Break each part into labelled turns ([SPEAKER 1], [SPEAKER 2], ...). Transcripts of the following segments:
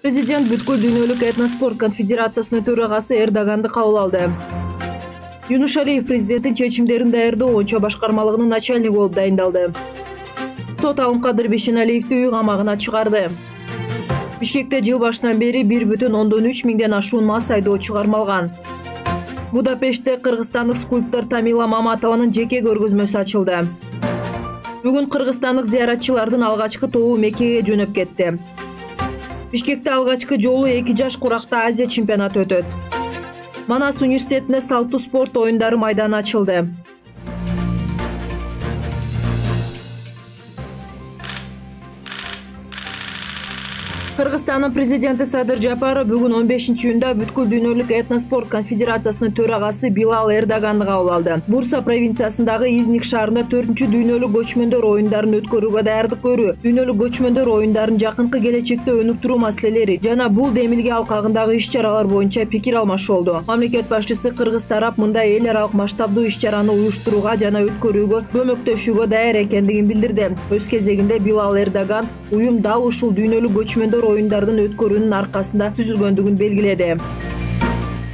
[SPEAKER 1] Президент бүткүл дүйнөлүк этноспорт конфедерациясынын төрагасы Эрдоганды кабыл алды. Юнуш Алиев президенттин чечимдерин даярдоо боюнча башкармалыгынын начальниги болуп дайындалды. Сот Алымкадыр Бейшеналиевди үй камагына чыгарды. Бишкекте жыл башынан бери 1,3 миңден ашуун мас айдоочу кармалган. Будапештте кыргызстандык скульптор Тамила Маматованын жеке көргөзмөсү ачылды. Бүгүн кыргызстандык зыяратчылардын алгачкы тобу Меккеге жөнөп кетти. Бишкекте алгачкы жолу 2 жаш куракта Азия чемпионаты өтөт. Манас университетинде салттуу спорт оюндары майданы ачылды. Кыргызстандын президенти Садыр Жапаров бүгүн 15-июнда бүткүл дүйнөлүк этноспорт конфедерациясынын төрагасы Билал Эрдоганды кабыл алды. Бурса провинциясындагы Изник шаарында 4-чү дүйнөлүк көчмөндөр оюндарын өткөрүүгө даярдык көрүү, дүйнөлүк көчмөндөр оюндарын жакынкы келечекте өнүктүрүү маселелери жана бул демилге алкагындагы иш-чаралар боюнча пикир алмашуу болду. Мамлекет башчысы кыргыз тарап мындай эл аралык масштабдуу иш-чараны уюштурууга жана өткөрүүгө көмөктөшүүгө даяр экендигин билдирди. Өз кезегинде Билал Эрдоган уюм дал ушул дүйнөлүк көчмөндөр оюндардын өткөрүүнүн аркасында түзүлгөндүгүн белгиледи.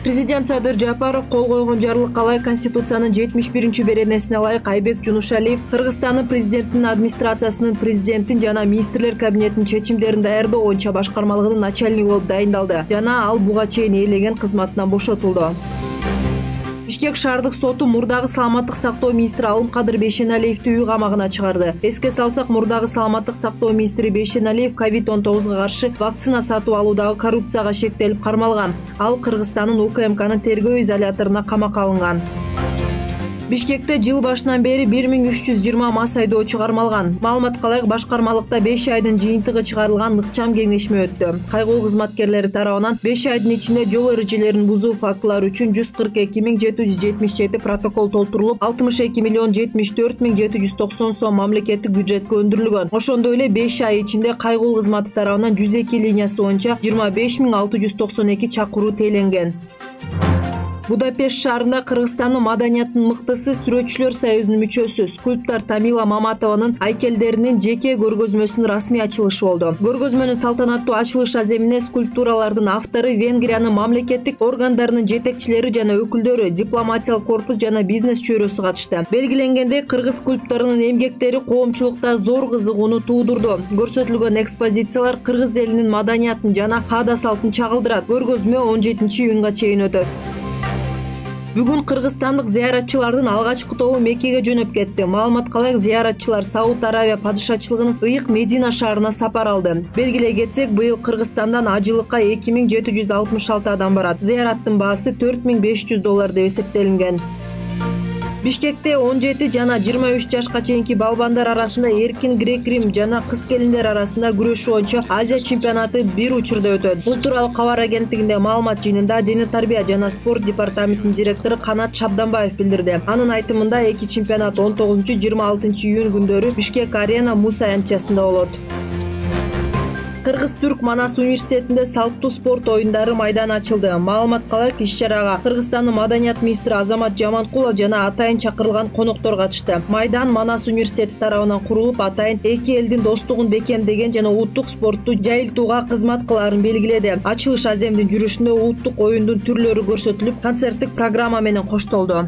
[SPEAKER 1] Президент Садыр Жапаров кол койгон жарлыкка ылайык Конституциянын 71-беренесине ылайык Айбек Жунушалиев Кыргызстандын президентинин администрациясынын президенттин жана министрлер кабинетинин чечимдерин даярдоо боюнча башкармалыгынын начальниги болуп дайындалды жана ал буга чейин ээлеген кызматынан бошотулду. Бишкек шаардык соту мурдагы саламаттык сактоо министри Алымкадыр Бейшеналиевди үй камагына чыгарды. Эске салсак, мурдагы саламаттык сактоо министри Бейшеналиев COVID-19 каршы вакцина сатып алуудагы коррупцияга шектелип кармалган. Ал Кыргызстандын УКМКнын тергөө изоляторуна камакка алынган. Бишкекте жыл башынан бери 1320 мас айдоочу кармалган. Маалыматка ылайык башкармалыкта 5 айдын жыйынтыгы чыгарылган ыкчам кеңешме өттү. Кайгоо кызматкерлери тарабынан 5 айдын ичинде жол эрежелерин бузуу фактылары үчүн 142.777 протокол толтурулуп, 62.074.790 сом мамлекеттик бюджетке өндүрүлгөн. Ошондой эле 5 ай ичинде кайгоо кызматы тарабынан 102 линиясы боюнча 25.692 чакыруу теленген. Будапешт шаарында Кыргызстандын маданияттын мыктысы Сүрөтчүлөр союзунун мүчөсү скульптор Тамила Маматованын айкелдеринин жеке көргөзмөсүнүн расмий ачылышы болду. Көргөзмөнүн салтанаттуу ачылыш аземине скульптуралардын автору, Венгриянын мамлекеттик органдарынын жетекчилери жана өкүлдөрү, дипломатиялык корпус жана бизнес чөйрөсү катышты. Белгиленгендей, кыргыз скульпторунун эмгектери коомчулукта зор кызыгууну туудурду. Көрсөтүлгөн экспозициялар кыргыз элинин маданиятын жана каада салтын чагылдырат. Көргөзмө 17-июнга чейин өтөт. Бүгүн кыргызстандык зыяратчылардын алгачкы тобу Меккеге жөнөп кетти. Маалыматка ылайык, зыяратчылар Сауд Аравия падышачылыгынын ыйык Медина шаарына сапар алды. Белгилей кетсек, быйыл Кыргызстандан ажылыкка 2766 адам барат. Зыяраттын баасы $4500 деп эсептелинген. Бишкекте 17 жана 23 жашка чейинки балбандар арасында эркин грек-рим жана кыз келиндер арасында күрөшүү боюнча Азия чемпионаты бир учурда өтөт. Бул тууралуу кабар агенттигинде маалымат жыйынында Дене тарбия жана спорт департаментинин директору Канат Шабданбаев билдирди. Анын айтымында эки чемпионат 19-26 июнь күндөрү Бишкек Арена Муса янчасында болот. Кыргыз-Түрк Манас университетинде салттуу спорт оюндары майданы ачылды. Маалыматка ылайык, иш-чарага Кыргызстандын маданият министри Азамат Жаманкулов жана атайын чакырылган коноктор катышты. Майдан Манас университети тарабынан курулуп, атайын эки элдин достугун бекемдеген жана улуттук спортту жайылтууга кызмат кылаарын белгиледи. Ачылыш аземдин жүрүшүндө улуттук оюндун түрлөрү көрсөтүлүп, концерттик программа менен коштолду.